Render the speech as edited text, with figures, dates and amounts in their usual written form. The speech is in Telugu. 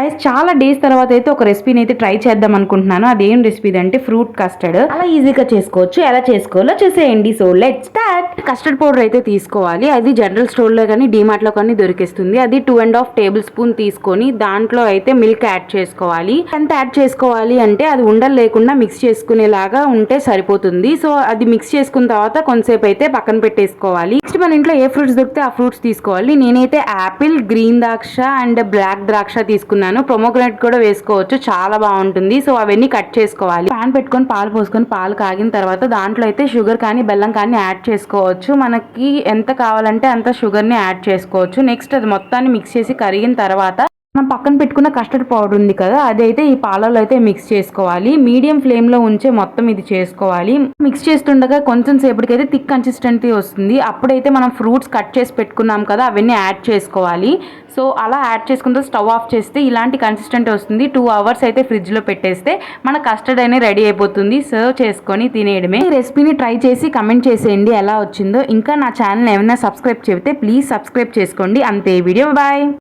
గైస్ చాలా డేస్ తర్వాత అయితే ఒక రెసిపీని అయితే ట్రై చేద్దాం అనుకుంటున్నాను. అదేం రెసిపీ అంటే ఫ్రూట్ కస్టర్డ్. అలా ఈజీగా చేసుకోవచ్చు. ఎలా చేసుకోవాలో చూసేయండి. So let's start. Custard powder అయితే తీసుకోవాలి. అది జనరల్ స్టోర్ లో కానీ డిమార్ట్ లో కానీ దొరికేస్తుంది. అది 2.5 టేబుల్ స్పూన్ తీసుకొని దాంట్లో అయితే మిల్క్ యాడ్ చేసుకోవాలి. ఎంత యాడ్ చేసుకోవాలి అంటే అది ఉండలు లేకుండా మిక్స్ చేసుకునేలాగా ఉంటే సరిపోతుంది. సో అది మిక్స్ చేసుకున్న తర్వాత కొంతసేపు అయితే పక్కన పెట్టేసుకోవాలి. నెక్స్ట్ మన ఇంట్లో ఏ ఫ్రూట్స్ దొరికితే ఆ ఫ్రూట్స్ తీసుకోవాలి. నేనైతే యాపిల్, గ్రీన్ ద్రాక్ష అండ్ బ్లాక్ ద్రాక్ష తీసుకున్నాను. ప్రొమోగ్రానేట్ కూడా వేసుకోవచ్చు, చాలా బాగుంటుంది. సో అవన్నీ కట్ చేసుకోవాలి. పాన్ పెట్టుకొని పాలు పోసుకొని పాలు కాగిన తర్వాత దాంట్లో అయితే షుగర్ కానీ బెల్లం కానీ యాడ్ చేసుకోవచ్చు. మనకి ఎంత కావాలంటే అంత షుగర్ ని యాడ్ చేసుకోవచ్చు. నెక్స్ట్ అది మొత్తాన్ని మిక్స్ చేసి కరిగిన తర్వాత మనం పక్కన పెట్టుకున్న కస్టర్డ్ పౌడర్ ఉంది కదా, అదైతే ఈ పాలలో అయితే మిక్స్ చేసుకోవాలి. మీడియం ఫ్లేమ్ లో ఉంచే మొత్తం ఇది చేసుకోవాలి. మిక్స్ చేస్తుండగా కొంచెం సేపటికి అయితే థిక్ కన్సిస్టెన్సీ వస్తుంది. అప్పుడైతే మనం ఫ్రూట్స్ కట్ చేసి పెట్టుకున్నాం కదా, అవన్నీ యాడ్ చేసుకోవాలి. సో అలా యాడ్ చేసుకుంటే స్టవ్ ఆఫ్ చేస్తే ఇలాంటి కన్సిస్టెంట్ వస్తుంది. 2 అవర్స్ అయితే ఫ్రిడ్జ్ లో పెట్టేస్తే మన కస్టర్డ్ అనేది రెడీ అయిపోతుంది. సర్వ్ చేసుకొని తినేయడమే. ఈ రెసిపీని ట్రై చేసి కమెంట్ చేసేయండి ఎలా వచ్చిందో. ఇంకా నా ఛానల్ ఏమైనా సబ్స్క్రైబ్ చేస్తే ప్లీజ్ సబ్స్క్రైబ్ చేసుకోండి. అంతే. Video bye.